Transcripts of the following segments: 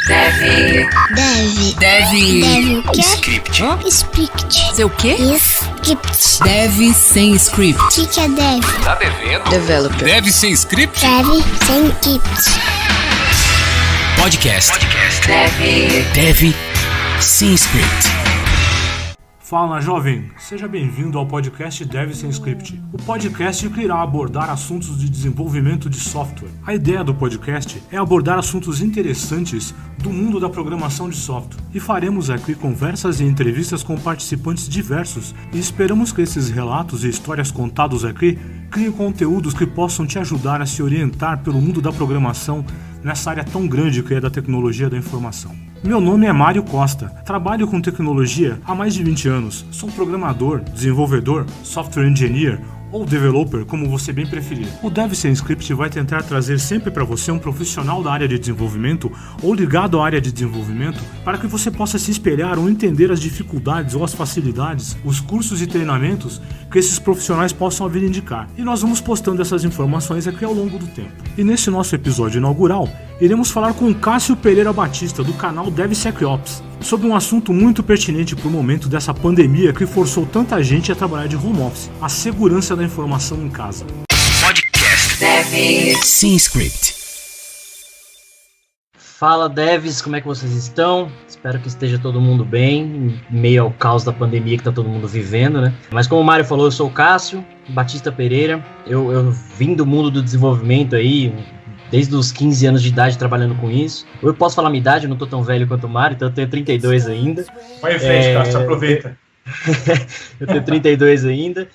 Dev o quê? Script. Script. Seu quê? Script. Dev sem script. O que é dev? Tá devendo? Developer. Dev sem script? Dev sem script. Podcast. Dev sem script. Fala, jovem! Seja bem-vindo ao podcast Dev Sem Script, o podcast que irá abordar assuntos de desenvolvimento de software. A ideia do podcast é abordar assuntos interessantes do mundo da programação de software, e faremos aqui conversas e entrevistas com participantes diversos, e esperamos que esses relatos e histórias contados aqui criem conteúdos que possam te ajudar a se orientar pelo mundo da programação nessa área tão grande que é da tecnologia da informação. Meu nome é Mário Costa, trabalho com tecnologia há mais de 20 anos, sou programador, desenvolvedor, software engineer ou developer, como você bem preferir. O Dev Sem Script vai tentar trazer sempre para você um profissional da área de desenvolvimento ou ligado à área de desenvolvimento para que você possa se espelhar ou entender as dificuldades ou as facilidades, os cursos e treinamentos que esses profissionais possam vir indicar. E nós vamos postando essas informações aqui ao longo do tempo. E nesse nosso episódio inaugural, iremos falar com Cássio Pereira Batista, do canal DevSecOps, sobre um assunto muito pertinente para o momento dessa pandemia que forçou tanta gente a trabalhar de home office, a segurança da informação em casa. Podcast Dev sem script. Fala, devs, como é que vocês estão? Espero que esteja todo mundo bem, em meio ao caos da pandemia que está todo mundo vivendo, né? Mas como o Mário falou, eu sou o Cássio Batista Pereira, eu vim do mundo do desenvolvimento aí, desde os 15 anos de idade trabalhando com isso. Eu posso falar minha idade, eu não tô tão velho quanto o Mário, então eu tenho 32 ainda. Vai em frente, Cássio, aproveita. Eu tenho 32 ainda.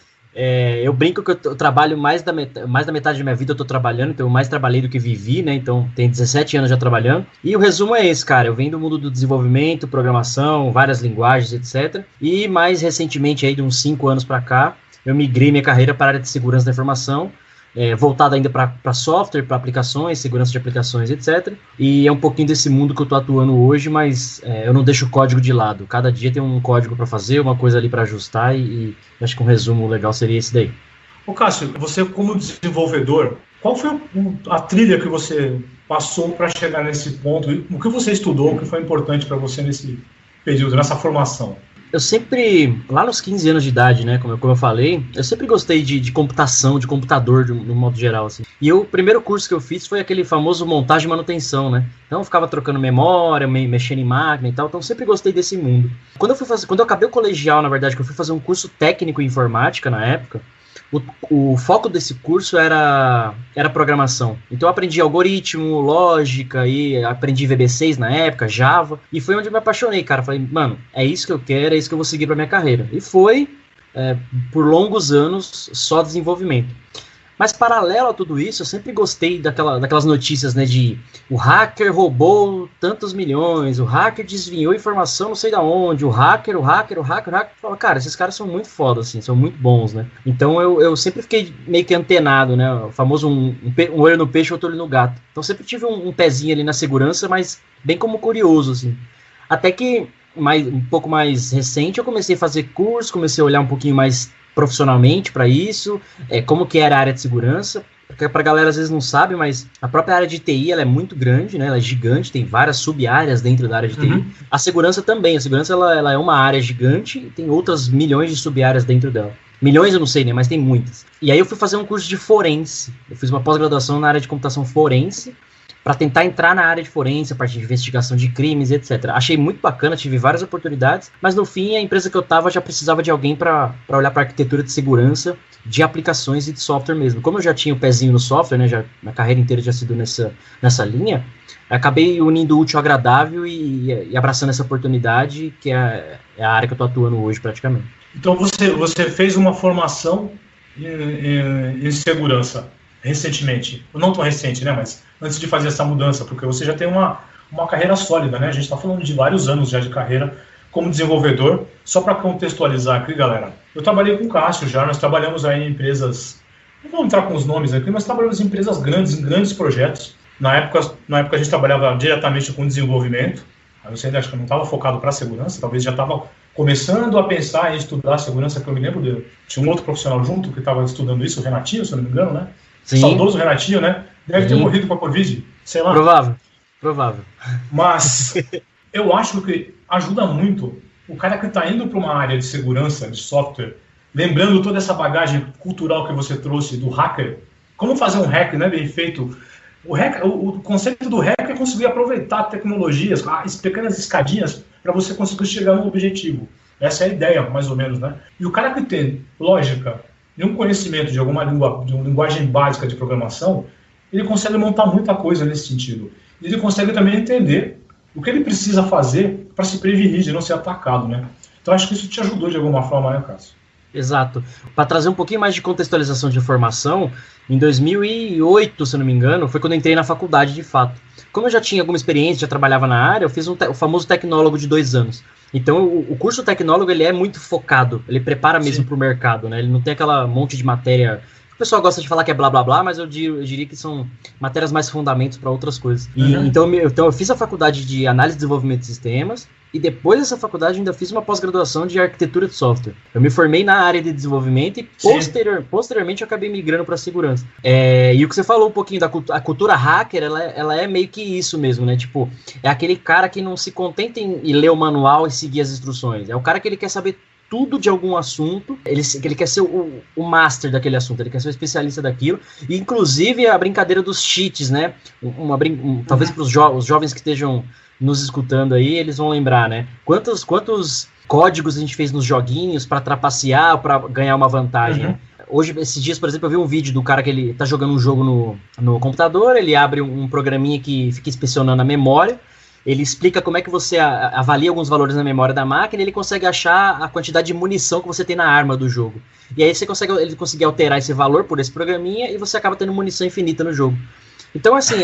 Eu brinco que eu trabalho mais da metade da minha vida eu tô trabalhando, então eu mais trabalhei do que vivi, né? Então tenho 17 anos já trabalhando. E o resumo é esse, cara. Eu venho do mundo do desenvolvimento, programação, várias linguagens, etc. E mais recentemente, aí de uns 5 anos pra cá, eu migrei minha carreira para a área de segurança da informação, voltado ainda para software, para aplicações, segurança de aplicações, etc. E é um pouquinho desse mundo que eu estou atuando hoje, mas eu não deixo o código de lado. Cada dia tem um código para fazer, uma coisa ali para ajustar, e acho que um resumo legal seria esse daí. Ô Cássio, você como desenvolvedor, qual foi a trilha que você passou para chegar nesse ponto? O que você estudou, o que foi importante para você nesse período, nessa formação? Eu sempre, lá nos 15 anos de idade, né, como eu falei, eu sempre gostei de computação, de computador, no modo geral, assim. E o primeiro curso que eu fiz foi aquele famoso montagem e manutenção, né? Então eu ficava trocando memória, mexendo em máquina e tal, então eu sempre gostei desse mundo. Quando eu acabei o colegial, na verdade, que eu fui fazer um curso técnico em informática na época, o foco desse curso era programação. Então eu aprendi algoritmo, lógica, e aprendi VB6 na época, Java, e foi onde eu me apaixonei, cara. Falei, mano, é isso que eu quero, é isso que eu vou seguir pra minha carreira. E foi, por longos anos, só desenvolvimento. Mas paralelo a tudo isso, eu sempre gostei daquelas notícias, né, de o hacker roubou tantos milhões, o hacker desviou informação não sei da onde, o hacker. Fala, cara, esses caras são muito foda, assim, são muito bons, né? Então eu sempre fiquei meio que antenado, né, o famoso um olho no peixe, outro olho no gato. Então sempre tive um pezinho ali na segurança, mas bem como curioso, assim. Até que, um pouco mais recente, eu comecei a fazer curso, comecei a olhar um pouquinho mais profissionalmente para isso, como que era a área de segurança, porque pra galera às vezes não sabe, mas a própria área de TI ela é muito grande, né? Ela é gigante, tem várias sub-áreas dentro da área de TI. A segurança também, a segurança ela é uma área gigante e tem outras milhões de sub-áreas dentro dela. Milhões eu não sei, né? Mas tem muitas. E aí eu fui fazer um curso de forense, eu fiz uma pós-graduação na área de computação forense, para tentar entrar na área de forense, a parte de investigação de crimes, etc. Achei muito bacana, tive várias oportunidades, mas no fim a empresa que eu estava já precisava de alguém para olhar para a arquitetura de segurança de aplicações e de software mesmo. Como eu já tinha o pezinho no software, né, já, minha carreira inteira já sido nessa linha, acabei unindo o útil ao agradável e abraçando essa oportunidade, que é a área que eu estou atuando hoje praticamente. Então você fez uma formação em segurança recentemente, não tão recente, né, mas antes de fazer essa mudança, porque você já tem uma carreira sólida, né, a gente está falando de vários anos já de carreira como desenvolvedor. Só para contextualizar aqui, galera, eu trabalhei com o Cássio já, nós trabalhamos aí em empresas, não vou entrar com os nomes aqui, mas trabalhamos em empresas grandes, em grandes projetos. Na época a gente trabalhava diretamente com desenvolvimento, aí você ainda acho que não estava focado para segurança, talvez já estava começando a pensar em estudar segurança, que eu me lembro, tinha um outro profissional junto que estava estudando isso, o Renatinho, se eu não me engano, né? Sim. Saudoso Renatinho, né? Deve ter morrido com a Covid, sei lá. Provável. Provável. Mas eu acho que ajuda muito o cara que está indo para uma área de segurança, de software, lembrando toda essa bagagem cultural que você trouxe do hacker. Como fazer um hack, né, bem feito? O conceito do hack é conseguir aproveitar tecnologias, as pequenas escadinhas, para você conseguir chegar no objetivo. Essa é a ideia, mais ou menos, né? E o cara que tem lógica e um conhecimento de alguma de uma linguagem básica de programação, ele consegue montar muita coisa nesse sentido. E ele consegue também entender o que ele precisa fazer para se prevenir de não ser atacado, né? Então acho que isso te ajudou de alguma forma, né, Cássio? Exato. Para trazer um pouquinho mais de contextualização de informação, em 2008, se eu não me engano, foi quando eu entrei na faculdade de fato. Como eu já tinha alguma experiência, já trabalhava na área, eu fiz o famoso tecnólogo de 2 anos. Então, o curso tecnólogo, ele é muito focado, ele prepara mesmo para o mercado, né? Ele não tem aquela monte de matéria... O pessoal gosta de falar que é blá blá blá, mas eu diria que são matérias mais fundamentos para outras coisas. Então eu fiz a faculdade de análise e desenvolvimento de sistemas, e depois dessa faculdade ainda fiz uma pós-graduação de arquitetura de software. Eu me formei na área de desenvolvimento e posteriormente eu acabei migrando para segurança. E o que você falou um pouquinho da cultura hacker, ela é meio que isso mesmo, né? Tipo, é aquele cara que não se contenta em ler o manual e seguir as instruções. É o cara que ele quer saber tudo de algum assunto, ele quer ser o master daquele assunto, ele quer ser o especialista daquilo, e inclusive a brincadeira dos cheats, né? Talvez para os jovens que estejam nos escutando aí, eles vão lembrar, né? Quantos códigos a gente fez nos joguinhos para trapacear, para ganhar uma vantagem, né? Hoje, esses dias, por exemplo, eu vi um vídeo do cara que ele tá jogando um jogo no computador, ele abre um programinha que fica inspecionando a memória, ele explica como é que você avalia alguns valores na memória da máquina e ele consegue achar a quantidade de munição que você tem na arma do jogo. E aí ele consegue alterar esse valor por esse programinha e você acaba tendo munição infinita no jogo. Então, assim,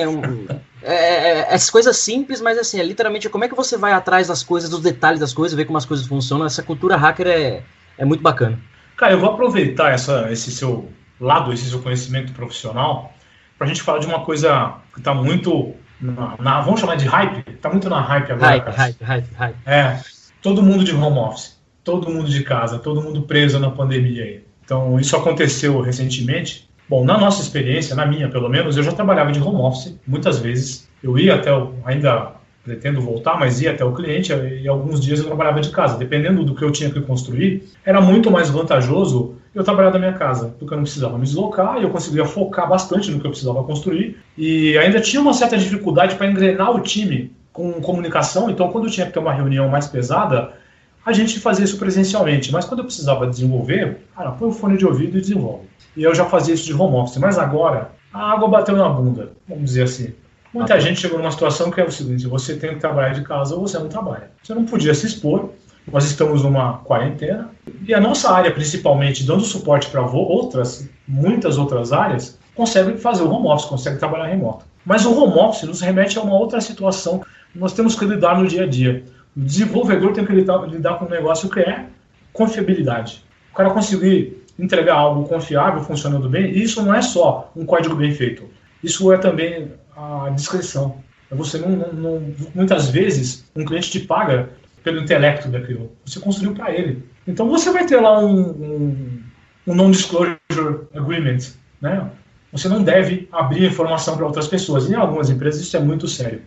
essas coisas simples, mas assim, literalmente como é que você vai atrás das coisas, dos detalhes das coisas, ver como as coisas funcionam. Essa cultura hacker é muito bacana. Cara, eu vou aproveitar esse seu lado, esse seu conhecimento profissional, pra gente falar de uma coisa que tá muito... vamos chamar de hype? Tá muito na hype agora, Hype. Todo mundo de home office, todo mundo de casa, todo mundo preso na pandemia aí. Então, isso aconteceu recentemente. Bom, na nossa experiência, na minha pelo menos, eu já trabalhava de home office muitas vezes. Eu ia ainda pretendo voltar, mas ia até o cliente e alguns dias eu trabalhava de casa. Dependendo do que eu tinha que construir, era muito mais vantajoso eu trabalhar da minha casa, porque eu não precisava me deslocar e eu conseguia focar bastante no que eu precisava construir. E ainda tinha uma certa dificuldade para engrenar o time com comunicação, então quando eu tinha que ter uma reunião mais pesada, a gente fazia isso presencialmente. Mas quando eu precisava desenvolver, cara, põe o fone de ouvido e desenvolve. E eu já fazia isso de home office. Mas agora, a água bateu na bunda, vamos dizer assim. Muita gente chegou numa situação que é o seguinte: você tem que trabalhar de casa ou você não trabalha. Você não podia se expor, nós estamos numa quarentena, e a nossa área, principalmente, dando suporte para muitas outras áreas, consegue fazer o home office, consegue trabalhar remoto. Mas o home office nos remete a uma outra situação que nós temos que lidar no dia a dia. O desenvolvedor tem que lidar com um negócio que é confiabilidade. O cara conseguir entregar algo confiável, funcionando bem, e isso não é só um código bem feito. Isso é também a discrição. Você muitas vezes, um cliente te paga pelo intelecto daquilo. Você construiu para ele. Então você vai ter lá um non-disclosure agreement, né? Você não deve abrir informação para outras pessoas. E em algumas empresas isso é muito sério.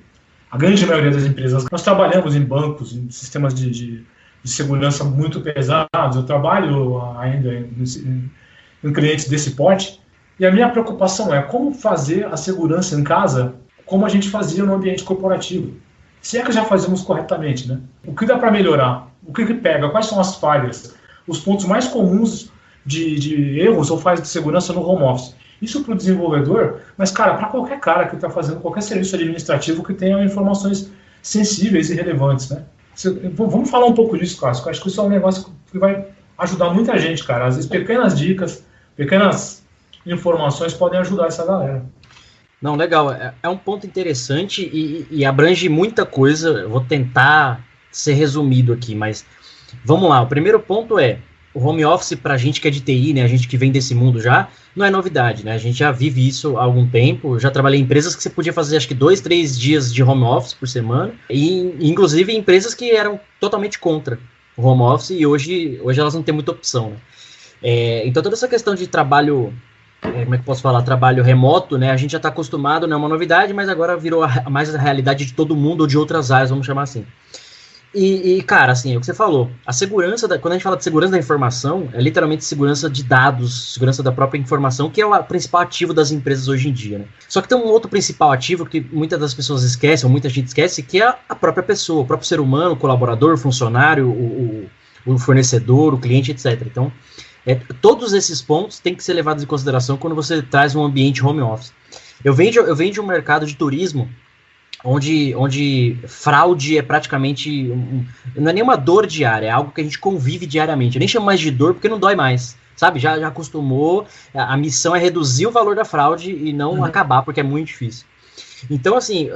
A grande maioria das empresas, nós trabalhamos em bancos, em sistemas de segurança muito pesados. Eu trabalho ainda em clientes desse porte. E a minha preocupação é como fazer a segurança em casa como a gente fazia no ambiente corporativo. Se é que já fazemos corretamente, né? O que dá para melhorar? O que pega? Quais são as falhas? Os pontos mais comuns de erros ou falhas de segurança no home office. Isso para o desenvolvedor, mas, cara, para qualquer cara que está fazendo qualquer serviço administrativo que tenha informações sensíveis e relevantes, né? Vamos falar um pouco disso, Cássio. Eu acho que isso é um negócio que vai ajudar muita gente, cara. Às vezes, pequenas dicas, pequenas informações podem ajudar essa galera. Não, legal. É um ponto interessante e abrange muita coisa. Eu vou tentar ser resumido aqui, mas vamos lá. O primeiro ponto é o home office para a gente que é de TI, né? A gente que vem desse mundo já, não é novidade, né? A gente já vive isso há algum tempo. Eu já trabalhei em empresas que você podia fazer acho que 2-3 dias de home office por semana, e inclusive empresas que eram totalmente contra o home office, e hoje elas não têm muita opção, né? Então toda essa questão de trabalho como é que eu posso falar, trabalho remoto, né? A gente já está acostumado, não é uma novidade, mas agora virou mais a realidade de todo mundo ou de outras áreas, vamos chamar assim. E cara, assim, é o que você falou, a segurança, quando a gente fala de segurança da informação, é literalmente segurança de dados, segurança da própria informação, que é o principal ativo das empresas hoje em dia, né? Só que tem um outro principal ativo que muitas das pessoas esquecem, ou muita gente esquece, que é a própria pessoa, o próprio ser humano, o colaborador, o funcionário, o fornecedor, o cliente, etc. Então, todos esses pontos têm que ser levados em consideração quando você traz um ambiente home office. Eu venho de um mercado de turismo onde fraude é praticamente, não é nenhuma dor diária, é algo que a gente convive diariamente. Eu nem chamo mais de dor porque não dói mais, sabe? Já acostumou, a missão é reduzir o valor da fraude e não acabar, porque é muito difícil. Então, assim,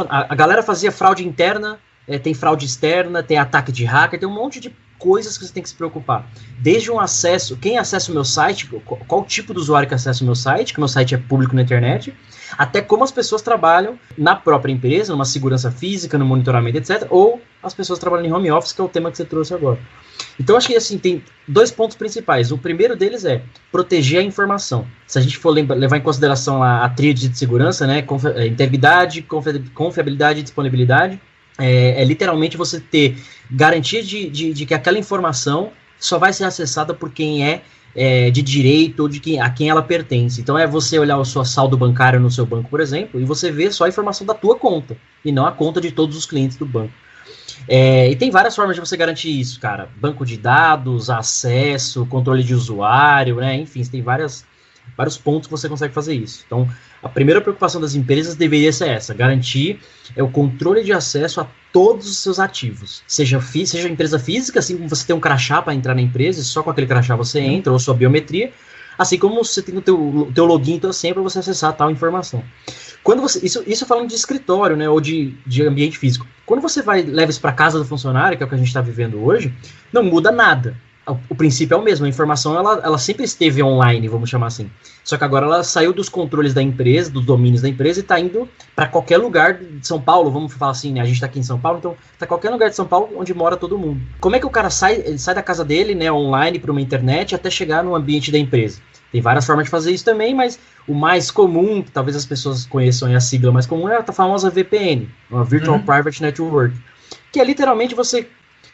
a galera fazia fraude interna, tem fraude externa, tem ataque de hacker, tem um monte de coisas que você tem que se preocupar. Desde um acesso, quem acessa o meu site, qual o tipo de usuário que acessa o meu site, que o meu site é público na internet, até como as pessoas trabalham na própria empresa, numa segurança física, no monitoramento, etc., ou as pessoas trabalham em home office, que é o tema que você trouxe agora. Então, acho que assim, tem 2 pontos principais. O primeiro deles é proteger a informação. Se a gente for levar em consideração a tríade de segurança, né, integridade, confiabilidade e disponibilidade, literalmente você ter garantia de que aquela informação só vai ser acessada por quem é de direito ou a quem ela pertence. Então é você olhar o seu saldo bancário no seu banco, por exemplo, e você vê só a informação da tua conta, e não a conta de todos os clientes do banco. E tem várias formas de você garantir isso, cara. Banco de dados, acesso, controle de usuário, né? Enfim, você tem vários pontos que você consegue fazer isso. Então, a primeira preocupação das empresas deveria ser essa, garantir o controle de acesso a todos os seus ativos, seja empresa física, assim como você tem um crachá para entrar na empresa, e só com aquele crachá você entra, ou sua biometria, assim como você tem o teu login, tua senha para você acessar tal informação. Quando você, isso falando de escritório, né, ou de ambiente físico. Quando você leva isso para casa do funcionário, que é o que a gente está vivendo hoje, não muda nada. O princípio é o mesmo, a informação ela sempre esteve online, vamos chamar assim. Só que agora ela saiu dos controles da empresa, dos domínios da empresa e está indo para qualquer lugar de São Paulo, vamos falar assim, né? A gente está aqui em São Paulo, então está qualquer lugar de São Paulo onde mora todo mundo. Como é que o cara sai da casa dele, né, online para uma internet até chegar no ambiente da empresa? Tem várias formas de fazer isso também, mas o mais comum, que talvez as pessoas conheçam, a sigla mais comum, é a famosa VPN, uma Virtual Private Network, que é literalmente você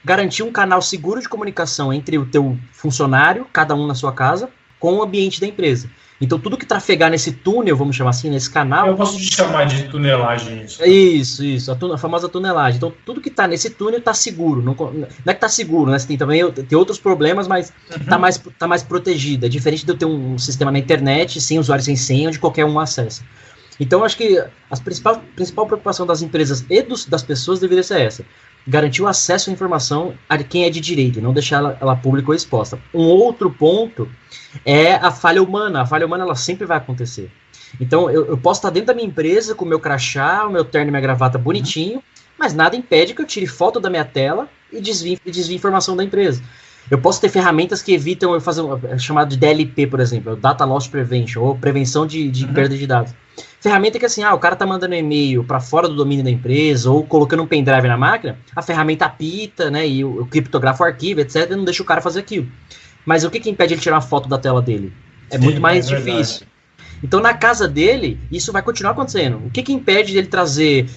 garantir um canal seguro de comunicação entre o teu funcionário, cada um na sua casa, com o ambiente da empresa. Então, tudo que trafegar nesse túnel, vamos chamar assim, nesse canal... Eu gosto de chamar de tunelagem isso. Isso, a famosa tunelagem. Então, tudo que está nesse túnel está seguro. Não é que está seguro, né? Você tem outros problemas, mas tá mais protegido. É diferente de eu ter um sistema na internet, sem usuário, sem senha, onde qualquer um acessa. Então, acho que a principal preocupação das empresas e das pessoas deveria ser essa. Garantir o acesso à informação a quem é de direito, não deixar ela pública ou exposta. Um outro ponto é a falha humana. A falha humana ela sempre vai acontecer. Então, eu posso estar dentro da minha empresa com o meu crachá, o meu terno e minha gravata bonitinho, mas nada impede que eu tire foto da minha tela e desvie informação da empresa. Eu posso ter ferramentas que evitam eu fazer chamado de DLP, por exemplo, Data Loss Prevention, ou prevenção de perda de dados. Ferramenta que assim, o cara tá mandando e-mail para fora do domínio da empresa, ou colocando um pendrive na máquina, a ferramenta apita, né, e eu criptografa o arquivo, etc, e não deixa o cara fazer aquilo. Mas o que impede ele tirar uma foto da tela dele? É muito mais difícil. Então, na casa dele, isso vai continuar acontecendo. O que impede ele trazer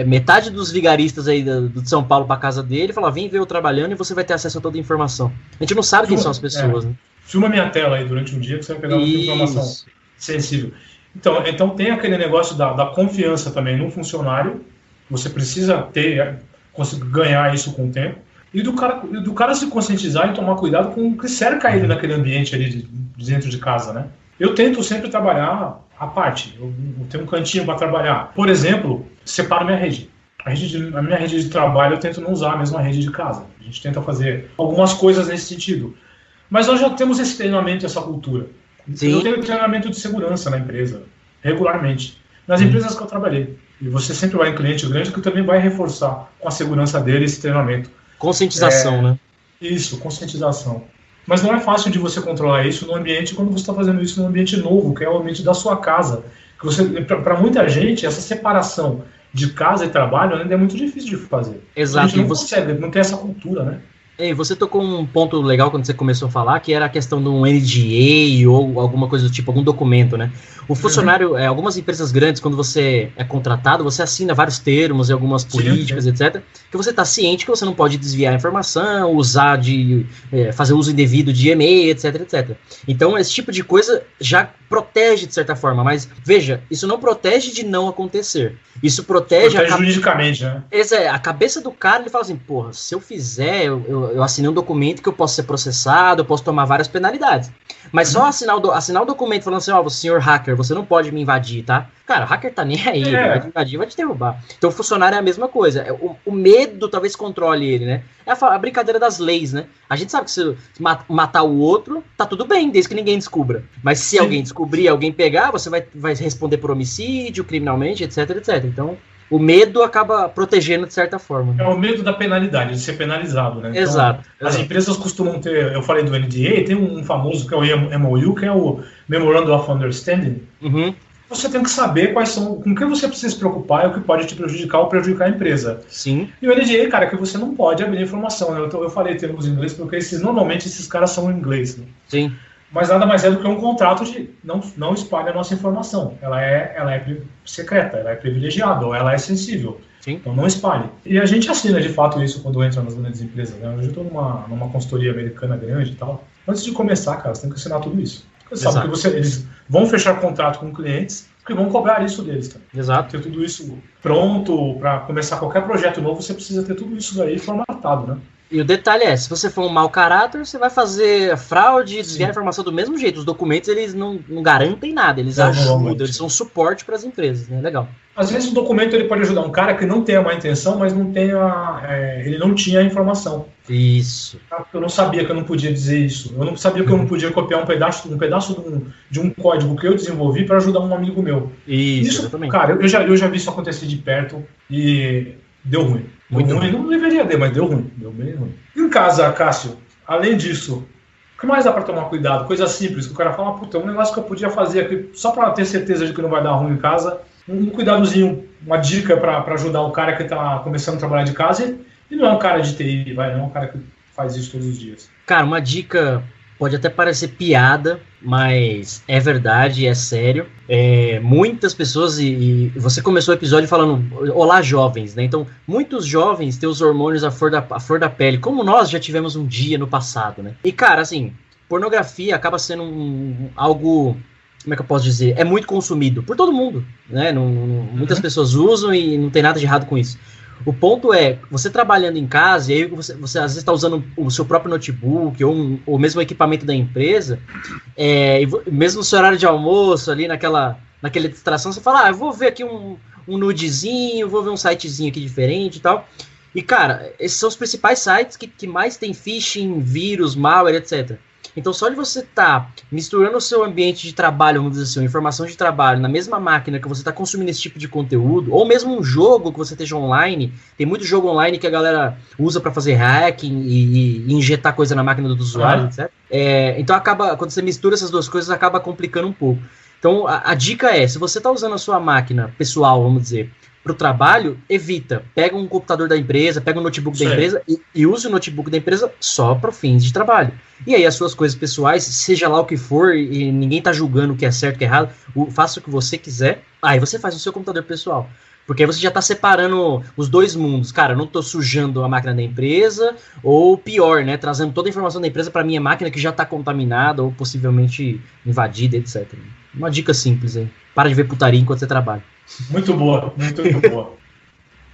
metade dos vigaristas aí de São Paulo para casa dele e falar, vem ver eu trabalhando e você vai ter acesso a toda a informação. A gente não sabe quem são as pessoas, né? Filma minha tela aí durante um dia que você vai pegar muita informação sensível. Então tem aquele negócio da confiança também no funcionário, você precisa conseguir ganhar isso com o tempo, e do cara se conscientizar e tomar cuidado com o que cerca ele naquele ambiente ali dentro de casa, né? Eu tento sempre trabalhar à parte, eu tenho um cantinho para trabalhar. Por exemplo, separo minha rede. A minha rede de trabalho eu tento não usar a mesma rede de casa. A gente tenta fazer algumas coisas nesse sentido. Mas nós já temos esse treinamento, essa cultura. Sim. Eu tenho treinamento de segurança na empresa, regularmente. Nas empresas que eu trabalhei. E você sempre vai em cliente grande que também vai reforçar com a segurança dele esse treinamento. Conscientização, né? Isso, conscientização. Mas não é fácil de você controlar isso no ambiente quando você está fazendo isso num ambiente novo, que é o ambiente da sua casa. Para muita gente, essa separação de casa e trabalho ainda é muito difícil de fazer. Exato. A gente não consegue, não tem essa cultura, né? Ei, você tocou um ponto legal quando você começou a falar, que era a questão de um NDA ou alguma coisa do tipo, algum documento, né? O funcionário, algumas empresas grandes, quando você é contratado, você assina vários termos e algumas políticas, etc., que você está ciente que você não pode desviar a informação, fazer uso indevido de e-mail, etc, etc. Então, esse tipo de coisa já protege de certa forma, mas, veja, isso não protege de não acontecer. Isso protege juridicamente, né? A cabeça do cara, ele fala assim, porra, se eu fizer, eu assinei um documento que eu posso ser processado, eu posso tomar várias penalidades. Mas só assinar o documento falando assim, ó, senhor hacker, você não pode me invadir, tá? Cara, o hacker tá nem aí, ele vai te invadir, vai te derrubar. Então o funcionário é a mesma coisa. O medo talvez controle ele, né? É a brincadeira das leis, né? A gente sabe que se matar o outro, tá tudo bem, desde que ninguém descubra. Mas se alguém descobrir, alguém pegar, você vai responder por homicídio, criminalmente, etc, etc. Então, o medo acaba protegendo de certa forma. É o medo da penalidade, de ser penalizado, né? Então, exato. As empresas costumam ter, eu falei do NDA, tem um famoso que é o MOU, que é o Memorandum of Understanding. Uhum. Você tem que saber com que você precisa se preocupar e o que pode te prejudicar ou prejudicar a empresa. Sim. E o NDA, cara, que você não pode abrir informação, né? Eu falei termos em inglês porque normalmente esses caras são em inglês, né? Sim. Mas nada mais é do que um contrato de não espalhe a nossa informação. Ela é secreta, ela é privilegiada, ou ela é sensível. Sim. Então não espalhe. E a gente assina de fato isso quando entra nas grandes empresas, né? Hoje eu estou numa consultoria americana grande e tal. Antes de começar, cara, você tem que assinar tudo isso. Você sabe que eles vão fechar contrato com clientes que vão cobrar isso deles. Tá? Exato. Ter tudo isso pronto para começar qualquer projeto novo, você precisa ter tudo isso aí formatado, né? E o detalhe é, se você for um mau caráter, você vai fazer fraude, desviar a informação do mesmo jeito. Os documentos, eles não garantem nada, eles ajudam, eles são suporte para as empresas, né? Legal. Às vezes o documento ele pode ajudar um cara que não tem a má intenção, mas ele não tinha a informação. Isso. Eu não sabia que eu não podia dizer isso. Eu não sabia que eu não podia copiar um pedaço de um código que eu desenvolvi para ajudar um amigo meu. Isso exatamente. Cara, eu já vi isso acontecer de perto e deu ruim. Muito ruim. Não deveria ter, mas deu ruim. Deu bem ruim. Em casa, Cássio, além disso, o que mais dá para tomar cuidado? Coisa simples, que o cara fala, puta, um negócio que eu podia fazer aqui só para ter certeza de que não vai dar ruim em casa. Um cuidadozinho, uma dica para ajudar o cara que está começando a trabalhar de casa e não é um cara de TI, não é um cara que faz isso todos os dias. Cara, uma dica pode até parecer piada, mas é verdade, é sério. Muitas pessoas, e você começou o episódio falando, olá jovens, né? Então, muitos jovens têm os hormônios à flor da pele, como nós já tivemos um dia no passado, né? E, cara, assim, pornografia acaba sendo algo... Como é que eu posso dizer? É muito consumido por todo mundo, né? Muitas pessoas usam e não tem nada de errado com isso. O ponto é, você trabalhando em casa, e aí você às vezes está usando o seu próprio notebook ou mesmo o equipamento da empresa, e mesmo no seu horário de almoço, ali naquela distração, você fala, eu vou ver aqui um nudezinho, vou ver um sitezinho aqui diferente e tal. E, cara, esses são os principais sites que mais tem phishing, vírus, malware, etc. Então, só de você estar misturando o seu ambiente de trabalho, vamos dizer assim, informação de trabalho, na mesma máquina que você está consumindo esse tipo de conteúdo, ou mesmo um jogo que você esteja online, tem muito jogo online que a galera usa para fazer hacking e injetar coisa na máquina do usuário, etc. Então, quando você mistura essas duas coisas, acaba complicando um pouco. Então, a dica é, se você está usando a sua máquina pessoal, vamos dizer, para o trabalho, evita. Pega um computador da empresa, pega um notebook da empresa e use o notebook da empresa só para fins de trabalho. E aí as suas coisas pessoais, seja lá o que for, e ninguém tá julgando o que é certo e o que é errado, faça o que você quiser, aí você faz no seu computador pessoal. Porque aí você já tá separando os dois mundos. Cara, eu não tô sujando a máquina da empresa, ou pior, né, trazendo toda a informação da empresa para minha máquina que já tá contaminada ou possivelmente invadida, etc. Uma dica simples aí. Para de ver putaria enquanto você trabalha. Muito boa, muito boa.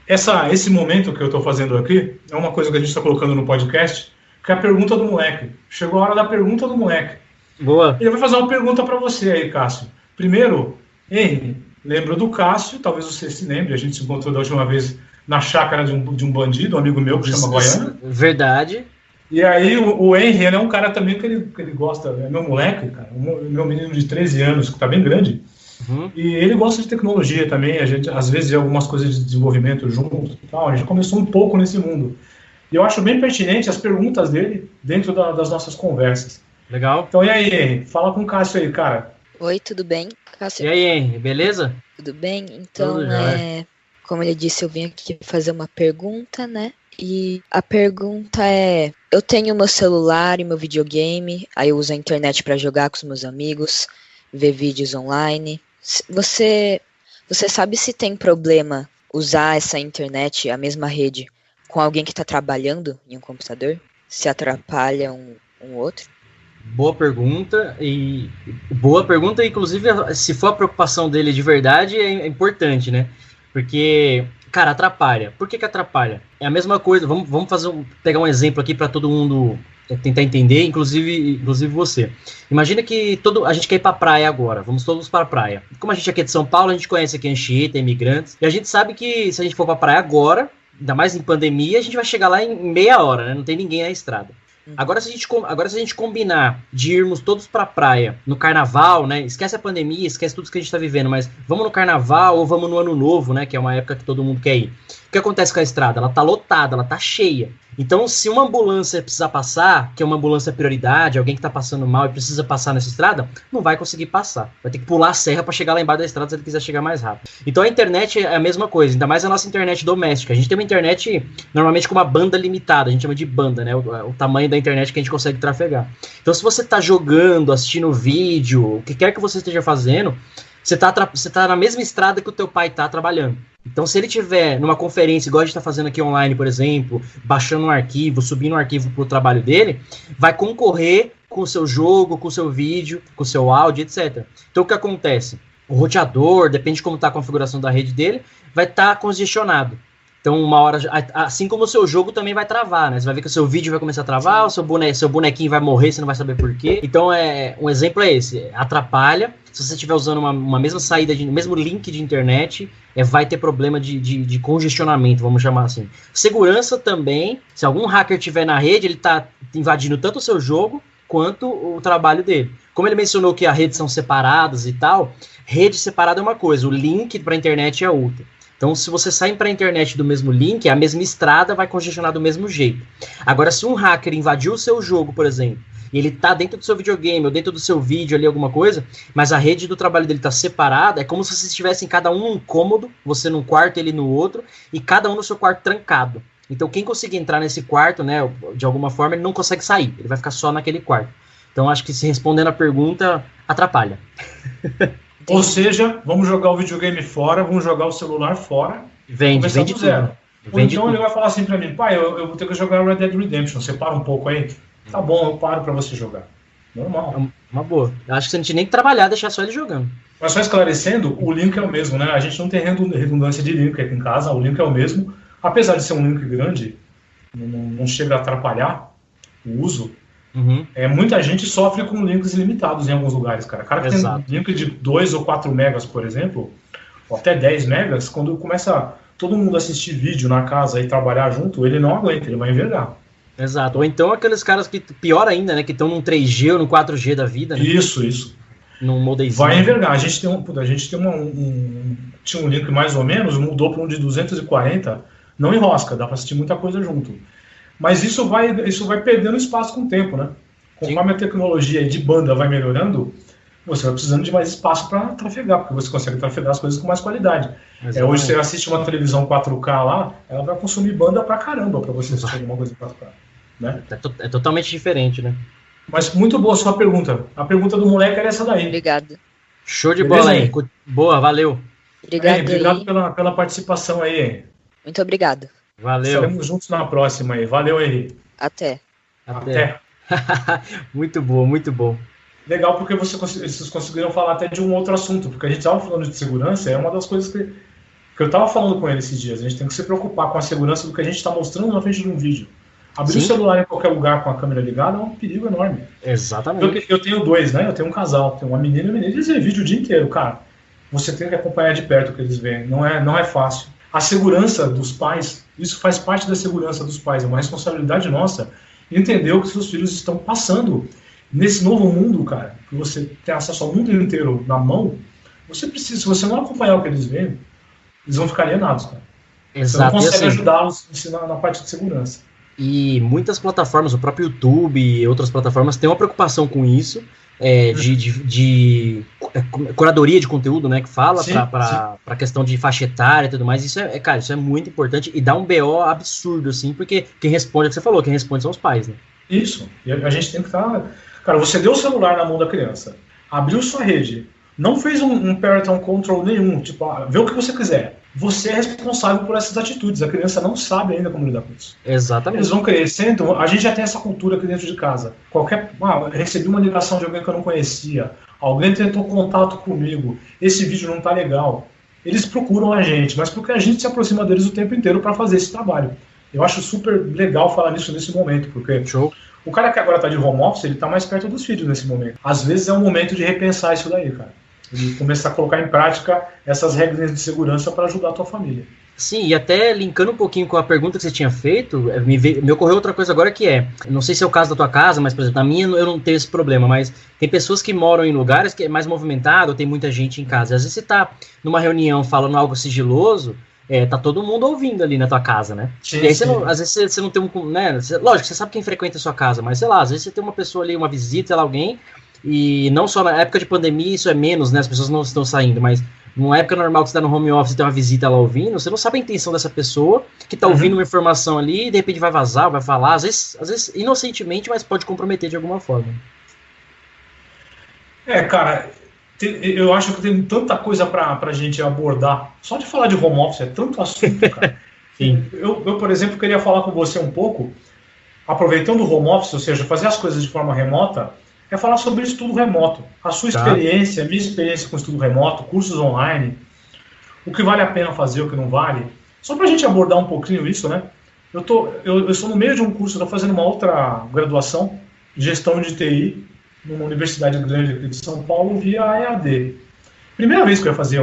Esse momento que eu estou fazendo aqui é uma coisa que a gente está colocando no podcast, que é a pergunta do moleque. Chegou a hora da pergunta do moleque. Boa. Ele vai fazer uma pergunta para você aí, Cássio. Primeiro, Henry, lembra do Cássio, talvez você se lembre, a gente se encontrou da última vez na chácara de um bandido, um amigo meu que chama Goiânia. Verdade. E aí o Henry, ele é um cara também que ele gosta, é meu moleque, cara, meu menino de 13 anos, que está bem grande. Uhum. E ele gosta de tecnologia também, a gente às vezes algumas coisas de desenvolvimento junto e tal, a gente começou um pouco nesse mundo. E eu acho bem pertinente as perguntas dele dentro das nossas conversas. Legal. Então e aí, Henry? Fala com o Cássio aí, cara. Oi, tudo bem, Cássio? E aí, Henry, beleza? Tudo bem? Então, como ele disse, eu vim aqui fazer uma pergunta, né? E a pergunta é, eu tenho meu celular e meu videogame, aí eu uso a internet para jogar com os meus amigos, ver vídeos online. Você sabe se tem problema usar essa internet, a mesma rede, com alguém que está trabalhando em um computador? Se atrapalha um outro? Boa pergunta, inclusive, se for a preocupação dele de verdade, é importante, né? Porque, cara, atrapalha. Por que atrapalha? É a mesma coisa, vamos pegar um exemplo aqui para todo mundo tentar entender, inclusive você. Imagina que a gente quer ir pra praia agora, vamos todos para a praia. Como a gente aqui é de São Paulo, a gente conhece aqui Anchieta, imigrantes, e a gente sabe que se a gente for pra praia agora, ainda mais em pandemia, a gente vai chegar lá em meia hora, né? Não tem ninguém na estrada. Agora, se a gente combinar de irmos todos pra praia no carnaval, né? Esquece a pandemia, esquece tudo que a gente tá vivendo, mas vamos no carnaval ou vamos no ano novo, né? Que é uma época que todo mundo quer ir. O que acontece com a estrada? Ela tá lotada, ela tá cheia. Então, se uma ambulância precisar passar, que é uma ambulância prioridade, alguém que tá passando mal e precisa passar nessa estrada, não vai conseguir passar. Vai ter que pular a serra para chegar lá embaixo da estrada se ele quiser chegar mais rápido. Então, a internet é a mesma coisa, ainda mais a nossa internet doméstica. A gente tem uma internet, normalmente, com uma banda limitada, a gente chama de banda, né? O tamanho da internet que a gente consegue trafegar. Então, se você tá jogando, assistindo vídeo, o que quer que você esteja fazendo, você tá na mesma estrada que o teu pai tá trabalhando. Então, se ele tiver numa conferência, igual a gente está fazendo aqui online, por exemplo, baixando um arquivo, subindo um arquivo para o trabalho dele, vai concorrer com o seu jogo, com o seu vídeo, com o seu áudio, etc. Então, o que acontece? O roteador, depende de como está a configuração da rede dele, vai estar congestionado. Então, uma hora, assim como o seu jogo também vai travar, né? Você vai ver que o seu vídeo vai começar a travar, o seu bonequinho vai morrer, você não vai saber por quê. Então, um exemplo é esse, atrapalha. Se você estiver usando uma mesma saída, mesmo link de internet, vai ter problema de congestionamento, vamos chamar assim. Segurança também, se algum hacker estiver na rede, ele está invadindo tanto o seu jogo, quanto o trabalho dele. Como ele mencionou que as redes são separadas e tal, rede separada é uma coisa, o link para a internet é outra. Então, se você sair para a internet do mesmo link, a mesma estrada vai congestionar do mesmo jeito. Agora, se um hacker invadiu o seu jogo, por exemplo, e ele tá dentro do seu videogame ou dentro do seu vídeo ali, alguma coisa, mas a rede do trabalho dele tá separada, é como se vocês estivessem cada um num cômodo, você num quarto, ele no outro, e cada um no seu quarto trancado. Então, quem conseguir entrar nesse quarto, né, de alguma forma, ele não consegue sair, ele vai ficar só naquele quarto. Então, acho que se respondendo a pergunta, atrapalha. Ou seja, vamos jogar o videogame fora, vamos jogar o celular fora, vende do zero. Ou então tudo. ele vai falar assim pra mim, pai, eu vou ter que jogar Red Dead Redemption, você para um pouco aí? Tá bom, eu paro pra você jogar. Normal. Uma boa. Acho que você não tinha nem que trabalhar, deixar só ele jogando. Mas só esclarecendo, o link é o mesmo, né? A gente não tem redundância de link aqui em casa, o link é o mesmo. Apesar de ser um link grande, não chega a atrapalhar o uso. Uhum. Muita gente sofre com links ilimitados em alguns lugares, cara. Cara que Exato. tem link de 2 ou 4 megas, por exemplo, ou até 10 megas, quando começa todo mundo assistir vídeo na casa e trabalhar junto, ele não aguenta, ele vai envergar. Exato. Ou então aqueles caras que, pior ainda, né, que estão num 3G ou no 4G da vida, né? Isso. Num modemzinho. Vai envergar. A gente tinha um link mais ou menos, mudou para um de 240, não enrosca, dá para assistir muita coisa junto. Mas isso vai perdendo espaço com o tempo, né? Conforme a tecnologia de banda vai melhorando, você vai precisando de mais espaço para trafegar, porque você consegue trafegar as coisas com mais qualidade. Hoje você assiste uma televisão 4K lá, ela vai consumir banda pra caramba para você assistir alguma coisa em 4K. Né? É totalmente diferente, né? Mas muito boa a sua pergunta. A pergunta do moleque era essa daí. Obrigado. Show de Beleza, bola aí. aí? Boa, valeu. Obrigado pela participação aí. Muito obrigado. Valeu. Estaremos juntos na próxima aí. Valeu, Henrique. Até. Muito bom, muito bom. Legal, porque vocês conseguiram falar até de um outro assunto, porque a gente estava falando de segurança, é uma das coisas que eu estava falando com ele esses dias. A gente tem que se preocupar com a segurança do que a gente está mostrando na frente de um vídeo. Abrir o celular em qualquer lugar com a câmera ligada é um perigo enorme. Exatamente. Eu tenho dois, né? Eu tenho um casal, tenho uma menina e uma menina, eles veem vídeo o dia inteiro, cara. Você tem que acompanhar de perto o que eles veem, não é fácil. A segurança dos pais, isso faz parte da segurança dos pais, é uma responsabilidade nossa entender o que seus filhos estão passando nesse novo mundo, cara, que você tem acesso ao mundo inteiro na mão. Você precisa, se você não acompanhar o que eles veem, eles vão ficar alienados, cara. Exato. Você não consegue ajudá-los na parte de segurança. E muitas plataformas, o próprio YouTube e outras plataformas têm uma preocupação com isso, de curadoria de conteúdo, né, que fala para questão de faixa etária e tudo mais, cara, isso é muito importante e dá um BO absurdo, assim, porque quem responde, é o que você falou, quem responde são os pais, né? Isso, e a gente tem que estar... Cara, você deu o celular na mão da criança, abriu sua rede, não fez um parental control nenhum, tipo, vê o que você quiser. Você é responsável por essas atitudes. A criança não sabe ainda como lidar com isso. Exatamente. Eles vão crescendo, a gente já tem essa cultura aqui dentro de casa. Recebi uma ligação de alguém que eu não conhecia, alguém tentou contato comigo, esse vídeo não tá legal. Eles procuram a gente, mas porque a gente se aproxima deles o tempo inteiro para fazer esse trabalho. Eu acho super legal falar nisso nesse momento, porque o cara que agora tá de home office, ele tá mais perto dos filhos nesse momento. Às vezes é um momento de repensar isso daí, cara. E começar a colocar em prática essas regras de segurança para ajudar a tua família. Sim, e até linkando um pouquinho com a pergunta que você tinha feito, me ocorreu outra coisa agora que não sei se é o caso da tua casa, mas, por exemplo, na minha eu não tenho esse problema, mas tem pessoas que moram em lugares que é mais movimentado, tem muita gente em casa. Às vezes você tá numa reunião falando algo sigiloso, tá todo mundo ouvindo ali na tua casa, né? Sim, e aí às vezes você não tem né? Lógico, você sabe quem frequenta a sua casa, mas sei lá, às vezes você tem uma pessoa ali, uma visita, sei lá, alguém. E não só na época de pandemia, isso é menos, né? As pessoas não estão saindo, mas numa época normal que você está no home office e tem uma visita lá ouvindo, você não sabe a intenção dessa pessoa que está ouvindo uma informação ali e de repente vai vazar, vai falar, às vezes inocentemente, mas pode comprometer de alguma forma. Cara, eu acho que tem tanta coisa pra gente abordar. Só de falar de home office é tanto assunto, cara. Sim. Eu, por exemplo, queria falar com você um pouco, aproveitando o home office, ou seja, fazer as coisas de forma remota, é falar sobre estudo remoto. A sua experiência, a minha experiência com estudo remoto, cursos online, o que vale a pena fazer, o que não vale. Só para a gente abordar um pouquinho isso, né? Eu estou no meio de um curso, estou fazendo uma outra graduação, gestão de TI, numa universidade grande aqui de São Paulo, via EAD. Primeira vez que eu ia fazer,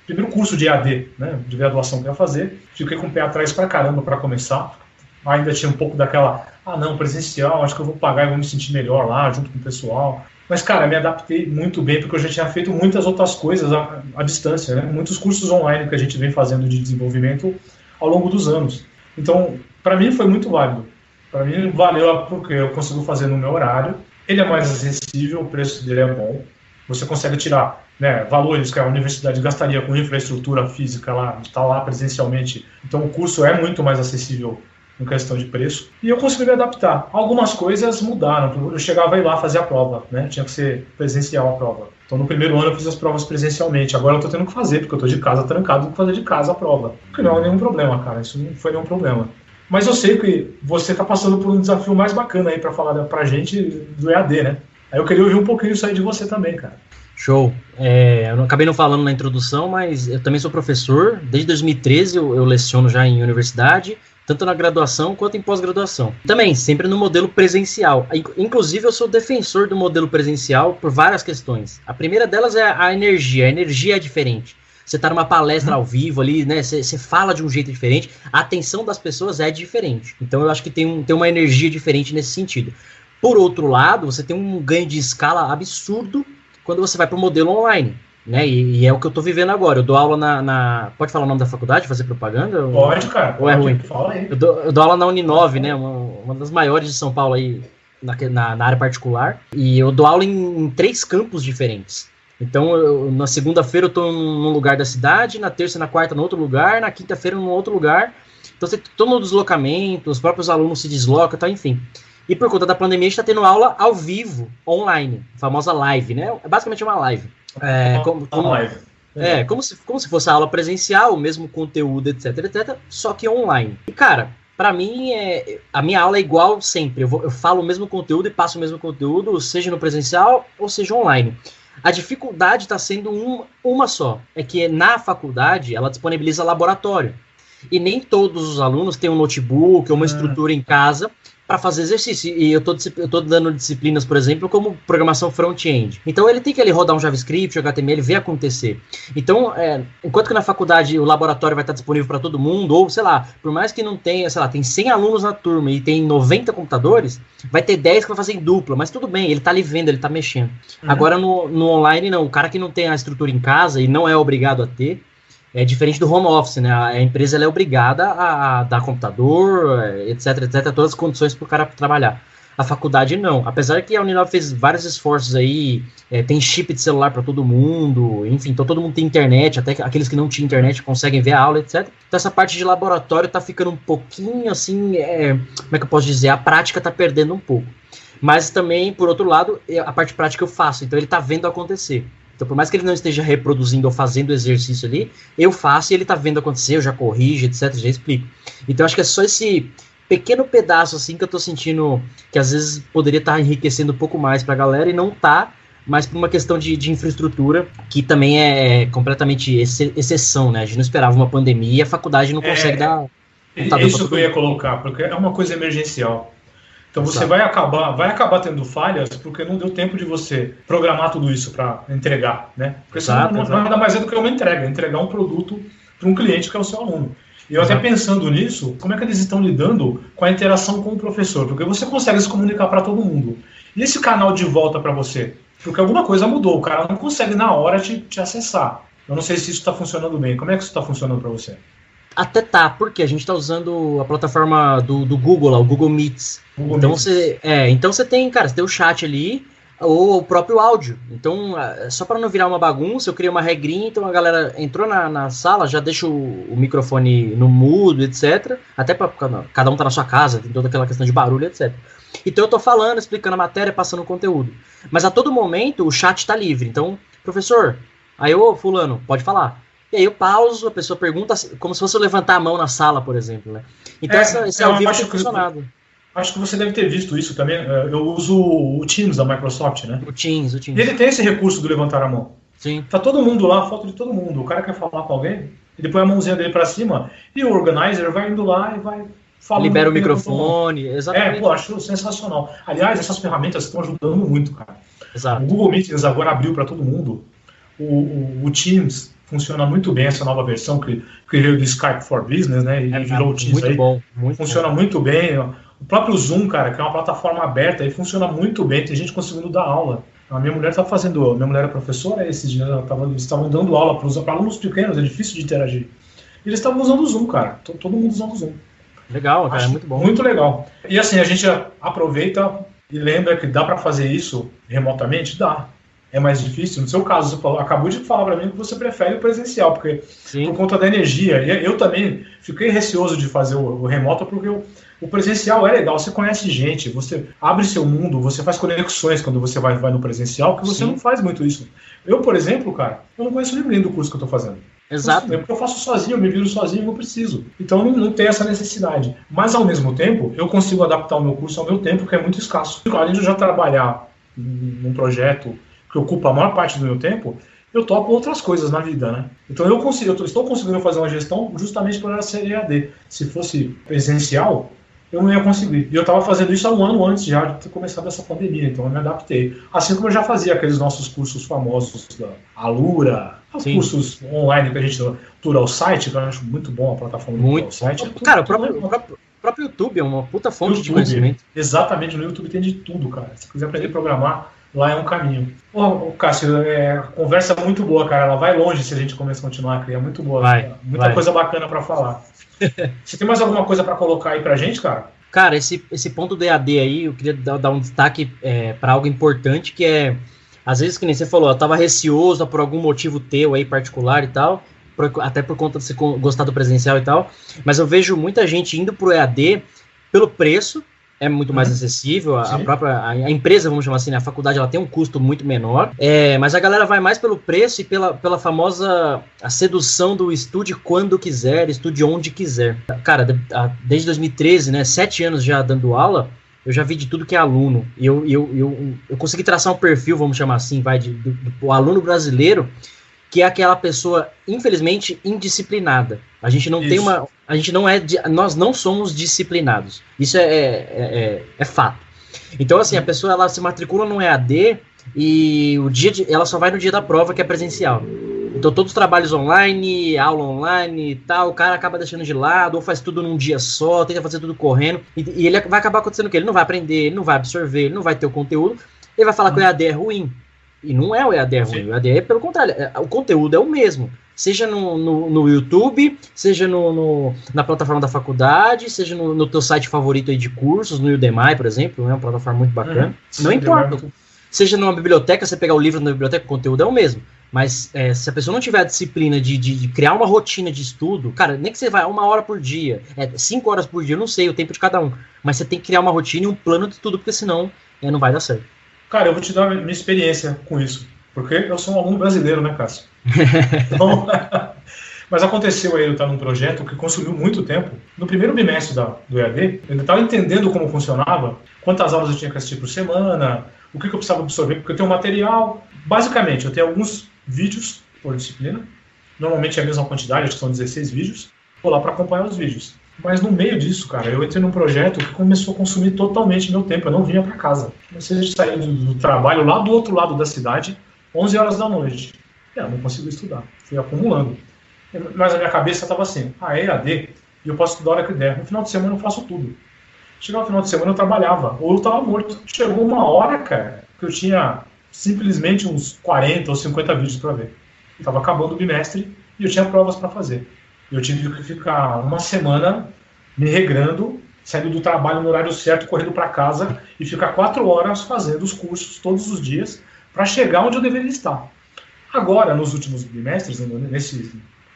primeiro curso de EAD, né, de graduação que eu ia fazer, fiquei com o pé atrás pra caramba para começar. Ainda tinha um pouco daquela, não, presencial, acho que eu vou pagar e vou me sentir melhor lá, junto com o pessoal. Mas, cara, me adaptei muito bem, porque eu já tinha feito muitas outras coisas à distância, né? Muitos cursos online que a gente vem fazendo de desenvolvimento ao longo dos anos. Então, para mim foi muito válido. Para mim valeu porque eu consigo fazer no meu horário, ele é mais acessível, o preço dele é bom, você consegue tirar, né, valores que a universidade gastaria com infraestrutura física lá, de estar lá presencialmente. Então, o curso é muito mais acessível em questão de preço, e eu consegui me adaptar. Algumas coisas mudaram, eu chegava a ir lá fazer a prova, né? Tinha que ser presencial a prova. Então no primeiro ano eu fiz as provas presencialmente, agora eu tô tendo que fazer, porque eu tô de casa trancado, tenho que fazer de casa a prova. Que não é nenhum problema, cara, isso não foi nenhum problema. Mas eu sei que você tá passando por um desafio mais bacana aí pra falar pra gente do EAD, né? Aí eu queria ouvir um pouquinho isso aí de você também, cara. Show. Eu acabei não falando na introdução, mas eu também sou professor. Desde 2013 eu leciono já em universidade, tanto na graduação quanto em pós-graduação. Também, sempre no modelo presencial. Inclusive, eu sou defensor do modelo presencial por várias questões. A primeira delas é a energia. A energia é diferente. Você está numa palestra ao vivo ali, né? Você fala de um jeito diferente. A atenção das pessoas é diferente. Então, eu acho que tem uma energia diferente nesse sentido. Por outro lado, você tem um ganho de escala absurdo quando você vai para o modelo online. Né? E é o que eu tô vivendo agora. Eu dou aula Pode falar o nome da faculdade, fazer propaganda? Pode, cara. Ou é ruim? Fala aí. Eu dou aula na Uninove, né? Uma das maiores de São Paulo aí, na área particular. E eu dou aula em 3 campos diferentes. Então, na segunda-feira eu tô num lugar da cidade, na terça e na quarta no outro lugar, na quinta-feira num outro lugar. Então, você tem todo o deslocamento, os próprios alunos se deslocam, tá, enfim. E por conta da pandemia, a gente tá tendo aula ao vivo, online, a famosa live, né? É basicamente uma live. Como se fosse a aula presencial, o mesmo conteúdo, etc, só que online. E, cara, pra mim, a minha aula é igual sempre. Eu falo o mesmo conteúdo e passo o mesmo conteúdo, seja no presencial ou seja online. A dificuldade está sendo uma só. É que na faculdade, ela disponibiliza laboratório. E nem todos os alunos têm um notebook ou uma estrutura em casa para fazer exercício. E eu tô dando disciplinas, por exemplo, como programação front-end. Então, ele tem que ali rodar um JavaScript, HTML, ver acontecer. Então, enquanto que na faculdade o laboratório vai estar disponível para todo mundo, ou, sei lá, por mais que não tenha, sei lá, tem 100 alunos na turma e tem 90 computadores, vai ter 10 que vai fazer em dupla, mas tudo bem, ele tá ali vendo, ele tá mexendo. Agora, no online, não. O cara que não tem a estrutura em casa e não é obrigado a ter, é diferente do home office, né? A empresa ela é obrigada a dar computador, etc, todas as condições para o cara trabalhar. A faculdade não. Apesar que a Uninove fez vários esforços aí, tem chip de celular para todo mundo, enfim, então todo mundo tem internet, até aqueles que não tinham internet conseguem ver a aula, etc. Então essa parte de laboratório tá ficando um pouquinho assim, como é que eu posso dizer? A prática tá perdendo um pouco. Mas também, por outro lado, a parte prática eu faço, então ele tá vendo acontecer. Então, por mais que ele não esteja reproduzindo ou fazendo o exercício ali, eu faço e ele tá vendo acontecer, eu já corrijo, etc, já explico. Então, acho que é só esse pequeno pedaço, assim, que eu tô sentindo que às vezes poderia estar enriquecendo um pouco mais pra galera e não tá, mas por uma questão de infraestrutura, que também é completamente exceção, né? A gente não esperava uma pandemia e a faculdade não consegue dar... É isso que eu ia colocar, porque é uma coisa emergencial. Então você vai acabar tendo falhas porque não deu tempo de você programar tudo isso para entregar, né? Porque senão nada mais é do que uma entregar um produto para um cliente que é o seu aluno. E eu até pensando nisso, como é que eles estão lidando com a interação com o professor? Porque você consegue se comunicar para todo mundo. E esse canal de volta para você? Porque alguma coisa mudou, o cara não consegue na hora te acessar. Eu não sei se isso está funcionando bem. Como é que isso está funcionando para você? Até tá, porque a gente está usando a plataforma do Google lá, o Google Meets. Então você tem, cara, você tem o chat ali, ou o próprio áudio. Então, só para não virar uma bagunça, eu criei uma regrinha, então a galera entrou na sala, já deixa o microfone no mudo, etc. Até para cada um tá na sua casa, tem toda aquela questão de barulho, etc. Então eu tô falando, explicando a matéria, passando o conteúdo. Mas a todo momento o chat tá livre. Então, professor, aí fulano, pode falar. E aí eu pauso, a pessoa pergunta, como se fosse eu levantar a mão na sala, por exemplo, né? Então esse ao vivo tem funcionado. Acho que você deve ter visto isso também. Eu uso o Teams da Microsoft, né? O Teams. E ele tem esse recurso do levantar a mão. Sim. Tá todo mundo lá, foto de todo mundo. O cara quer falar com alguém, ele põe a mãozinha dele pra cima e o organizer vai indo lá e vai falando. Libera o microfone, exatamente. Acho sensacional. Aliás, essas ferramentas estão ajudando muito, cara. Exato. O Google Meetings agora abriu para todo mundo. O Teams funciona muito bem, essa nova versão que veio do Skype for Business, né? E virou o Teams muito aí. Bom, funciona muito bem. O próprio Zoom, cara, que é uma plataforma aberta, aí funciona muito bem. Tem gente conseguindo dar aula. A minha mulher tá fazendo... Minha mulher é professora, esses dias eles estavam dando aula para alunos pequenos, é difícil de interagir. E eles estavam usando o Zoom, cara. Todo mundo usando o Zoom. Legal, cara, é muito bom. Muito legal. E assim, a gente aproveita e lembra que dá para fazer isso remotamente? Dá. É mais difícil? No seu caso, você acabou de falar para mim que você prefere o presencial, porque Sim. Por conta da energia. E eu também fiquei receoso de fazer o remoto, porque o presencial é legal, você conhece gente, você abre seu mundo, você faz conexões quando você vai no presencial, que você Sim. não faz muito isso. Eu, por exemplo, cara, eu não conheço ninguém do curso que eu estou fazendo. Exato. Porque eu faço sozinho, eu me viro sozinho, não preciso. Então não tem essa necessidade. Mas, ao mesmo tempo, eu consigo adaptar o meu curso ao meu tempo, que é muito escasso. Além de eu já trabalhar num projeto que ocupa a maior parte do meu tempo, eu topo outras coisas na vida, né? Então eu estou conseguindo fazer uma gestão justamente por ela ser EAD. Se fosse presencial, eu não ia conseguir. E eu estava fazendo isso há um ano antes já de ter começado essa pandemia, então eu me adaptei. Assim como eu já fazia aqueles nossos cursos famosos da Alura, os cursos online que a gente tura o site, que eu acho muito bom a plataforma do site. Cara, o próprio YouTube é uma puta fonte de conhecimento. Exatamente, no YouTube tem de tudo, cara. Se quiser aprender a programar, lá é um caminho. Cássio, a conversa é muito boa, cara. Ela vai longe se a gente começar a continuar, é muito boa. Muita coisa bacana para falar. Você tem mais alguma coisa para colocar aí pra gente, cara? Cara, esse ponto do EAD aí, eu queria dar um destaque para algo importante, que é, às vezes, que nem você falou, eu tava receoso por algum motivo teu aí particular e tal, até por conta de você gostar do presencial e tal, mas eu vejo muita gente indo pro EAD pelo preço, é muito mais acessível, a empresa, vamos chamar assim, né, a faculdade, ela tem um custo muito menor, mas a galera vai mais pelo preço e pela famosa a sedução do estude quando quiser, estude onde quiser. Cara, desde 2013, né, 7 anos já dando aula, eu já vi de tudo que é aluno, e eu consegui traçar um perfil, vamos chamar assim, do aluno brasileiro, que é aquela pessoa, infelizmente, indisciplinada. A gente não tem uma... nós não somos disciplinados. Isso é fato. Então, assim, a pessoa, ela se matricula no EAD e ela só vai no dia da prova, que é presencial. Então, todos os trabalhos online, aula online e tal, o cara acaba deixando de lado, ou faz tudo num dia só, tenta fazer tudo correndo, e ele vai acabar acontecendo o quê? Ele não vai aprender, ele não vai absorver, ele não vai ter o conteúdo, ele vai falar que o EAD é ruim. E não é o EAD ruim, o EAD é pelo contrário, o conteúdo é o mesmo, seja no YouTube, seja na plataforma da faculdade, seja no teu site favorito aí de cursos, no Udemy, por exemplo, é uma plataforma muito bacana. Não importa. Seja numa biblioteca, você pegar o livro na biblioteca, o conteúdo é o mesmo. Mas se a pessoa não tiver a disciplina de criar uma rotina de estudo, cara, nem que você vai 1 hora por dia, 5 horas por dia, eu não sei o tempo de cada um. Mas você tem que criar uma rotina e um plano de tudo, porque senão não vai dar certo. Cara, eu vou te dar minha experiência com isso. Porque eu sou um aluno brasileiro, né, Cássio? Então, mas aconteceu aí eu estar num projeto que consumiu muito tempo. No primeiro bimestre do EAD, eu estava entendendo como funcionava, quantas aulas eu tinha que assistir por semana, o que eu precisava absorver, porque eu tenho um material. Basicamente, eu tenho alguns vídeos por disciplina, normalmente é a mesma quantidade, acho que são 16 vídeos, vou lá para acompanhar os vídeos. Mas no meio disso, cara, eu entrei num projeto que começou a consumir totalmente meu tempo, eu não vinha para casa. Comecei a sair do trabalho lá do outro lado da cidade, 11 horas da noite. Eu não consegui estudar, fui acumulando. Mas a minha cabeça estava assim, é EAD, e eu posso estudar a hora que der. No final de semana eu faço tudo. Chegava no final de semana eu trabalhava, ou eu estava morto. Chegou uma hora, cara, que eu tinha simplesmente uns 40 ou 50 vídeos para ver. Estava acabando o bimestre e eu tinha provas para fazer. Eu tive que ficar uma semana me regrando, saindo do trabalho no horário certo, correndo para casa e ficar 4 horas fazendo os cursos todos os dias para chegar onde eu deveria estar. Agora, nos últimos bimestres,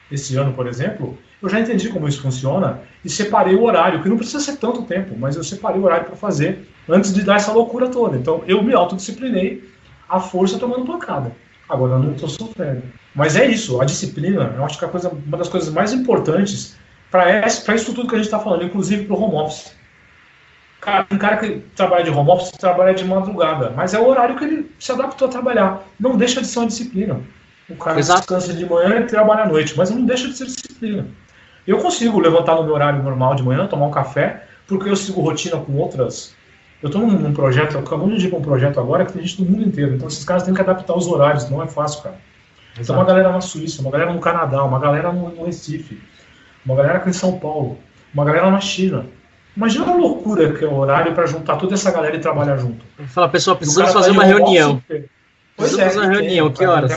nesse ano, por exemplo, eu já entendi como isso funciona e separei o horário, que não precisa ser tanto tempo, mas eu separei o horário para fazer antes de dar essa loucura toda. Então, eu me autodisciplinei à força tomando pancada. Agora eu não estou sofrendo. Mas é isso, a disciplina, eu acho que é uma das coisas mais importantes para isso tudo que a gente está falando, inclusive para o home office. Um cara que trabalha de home office trabalha de madrugada, mas é o horário que ele se adaptou a trabalhar. Não deixa de ser uma disciplina. O cara descansa de manhã e trabalha à noite, mas não deixa de ser disciplina. Eu consigo levantar no meu horário normal de manhã, tomar um café, porque eu sigo rotina com outras. Eu estou num projeto, acabamos de ir para um projeto agora que tem gente do mundo inteiro, então esses caras têm que adaptar os horários, não é fácil, cara. Então uma galera na Suíça, uma galera no Canadá, uma galera no Recife, uma galera aqui em São Paulo, uma galera na China. Imagina a loucura que é o horário para juntar toda essa galera e trabalhar junto. Fala, pessoal, precisamos fazer uma reunião. Precisamos fazer uma reunião, que horas?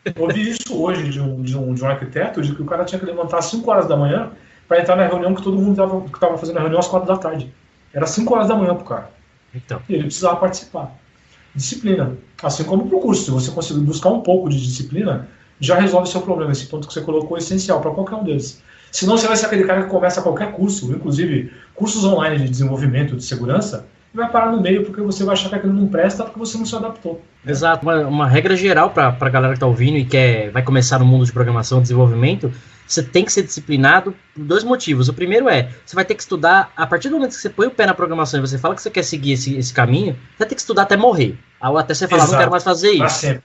Eu ouvi isso hoje de um arquiteto, de que o cara tinha que levantar às 5 horas da manhã para entrar na reunião que todo mundo estava fazendo a reunião às 4 da tarde. Era 5 horas da manhã pro cara. Então. E ele precisava participar. Disciplina. Assim como pro curso. Se você conseguir buscar um pouco de disciplina, já resolve seu problema. Esse ponto que você colocou é essencial para qualquer um deles. Senão você vai ser aquele cara que começa qualquer curso, inclusive cursos online de desenvolvimento de segurança, e vai parar no meio porque você vai achar que aquilo não presta porque você não se adaptou. Exato. Uma regra geral para a galera que tá ouvindo e vai começar no mundo de programação e desenvolvimento, você tem que ser disciplinado por 2 motivos. O primeiro você vai ter que estudar, a partir do momento que você põe o pé na programação e você fala que você quer seguir esse caminho, você vai ter que estudar até morrer. Ou até você falar, não quero mais fazer isso. Para sempre.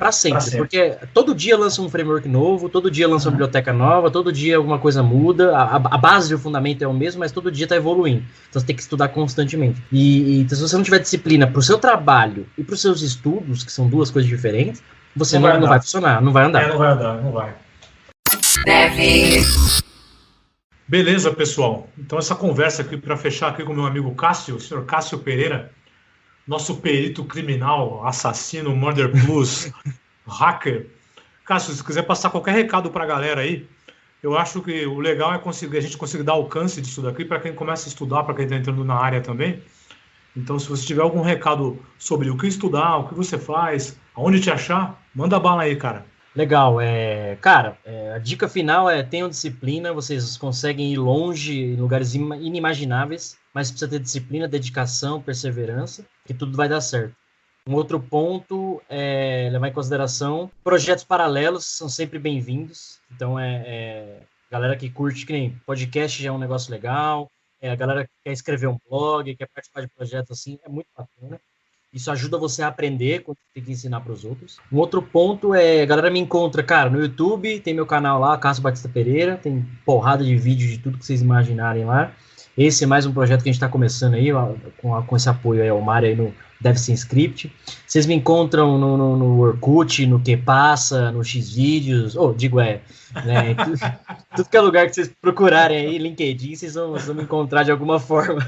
Para sempre, porque todo dia lança um framework novo, todo dia lança uma biblioteca nova, todo dia alguma coisa muda, a base do fundamento é o mesmo, mas todo dia está evoluindo. Então você tem que estudar constantemente. Então, se você não tiver disciplina para o seu trabalho e para os seus estudos, que são 2 coisas diferentes, você não vai funcionar, não vai andar. Não vai. Beleza, pessoal. Então essa conversa aqui, para fechar aqui com o meu amigo Cássio, o senhor Cássio Pereira, nosso perito criminal, assassino, murder plus, hacker. Cássio, se quiser passar qualquer recado para a galera aí, eu acho que o legal é a gente conseguir dar alcance disso daqui para quem começa a estudar, para quem está entrando na área também. Então, se você tiver algum recado sobre o que estudar, o que você faz, aonde te achar, manda bala aí, cara. Legal. Cara, a dica final tenham disciplina, vocês conseguem ir longe em lugares inimagináveis, mas precisa ter disciplina, dedicação, perseverança, que tudo vai dar certo. Um outro ponto é levar em consideração projetos paralelos, são sempre bem-vindos. Então, galera que curte, que nem podcast já é um negócio legal, a galera que quer escrever um blog, quer participar de projetos assim, é muito bacana. Isso ajuda você a aprender quando você tem que ensinar para os outros. Um outro ponto a galera me encontra, cara, no YouTube, tem meu canal lá, Cássio Batista Pereira, tem porrada de vídeo de tudo que vocês imaginarem lá. Esse é mais um projeto que a gente está começando aí, com esse apoio aí ao Mário aí no Deve Ser Script. Vocês me encontram no Orkut, no Que Passa, no Xvideos, né, tudo que é lugar que vocês procurarem aí, LinkedIn, vocês vão me encontrar de alguma forma.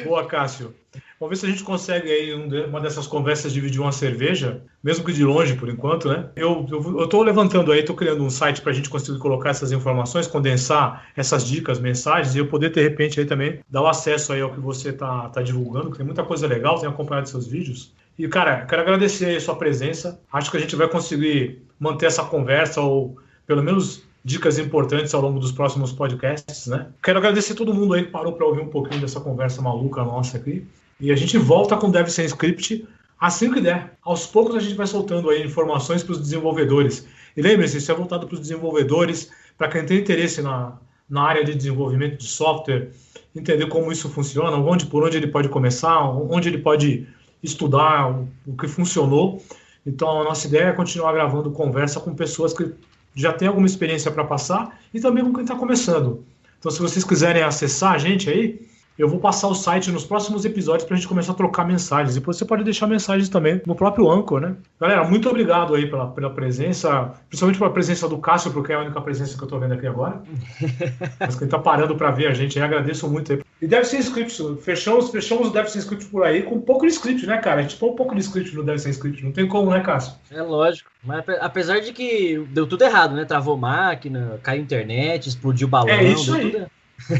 Boa, Cássio. Vamos ver se a gente consegue aí uma dessas conversas dividir uma cerveja, mesmo que de longe por enquanto, né? Eu tô levantando aí, tô criando um site pra gente conseguir colocar essas informações, condensar essas dicas, mensagens, e eu poder, de repente, aí também dar o acesso aí ao que você tá divulgando, que tem muita coisa legal, tenho acompanhado seus vídeos. E, cara, quero agradecer aí a sua presença. Acho que a gente vai conseguir manter essa conversa, ou pelo menos dicas importantes ao longo dos próximos podcasts, né? Quero agradecer todo mundo aí que parou para ouvir um pouquinho dessa conversa maluca nossa aqui. E a gente volta com Dev Sem Script assim que der. Aos poucos a gente vai soltando aí informações para os desenvolvedores. E lembre-se, isso é voltado para os desenvolvedores, para quem tem interesse na área de desenvolvimento de software, entender como isso funciona, por onde ele pode começar, onde ele pode estudar o que funcionou. Então a nossa ideia é continuar gravando conversa com pessoas que já têm alguma experiência para passar e também com quem está começando. Então se vocês quiserem acessar a gente aí, eu vou passar o site nos próximos episódios para a gente começar a trocar mensagens. E depois você pode deixar mensagens também no próprio Anchor, né? Galera, muito obrigado aí pela presença, principalmente pela presença do Cássio, porque é a única presença que eu estou vendo aqui agora. Mas quem está parando para ver a gente aí, agradeço muito aí. E Dev Sem Script, fechamos o Dev Sem Script por aí com um pouco de script, né, cara? A gente põe um pouco de script no Dev Sem Script, não tem como, né, Cássio? É lógico, mas apesar de que deu tudo errado, né? Travou máquina, caiu internet, explodiu balão. É isso deu aí. Tudo...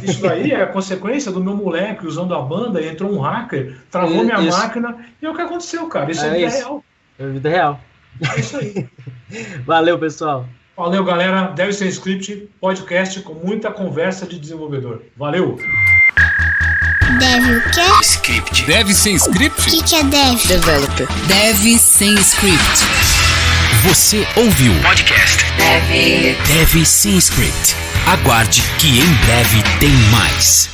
Isso daí é a consequência do meu moleque usando a banda, entrou um hacker, travou minha máquina, e é o que aconteceu, cara. Isso é vida real. É vida real. É isso aí. Valeu, pessoal. Valeu, galera. Dev Sem Script, podcast com muita conversa de desenvolvedor. Valeu. Dev o quê? Script. Dev Sem Script? O que é Dev? Developer. Dev Sem Script. Você ouviu o podcast Dev Sem Script. Aguarde que em breve tem mais.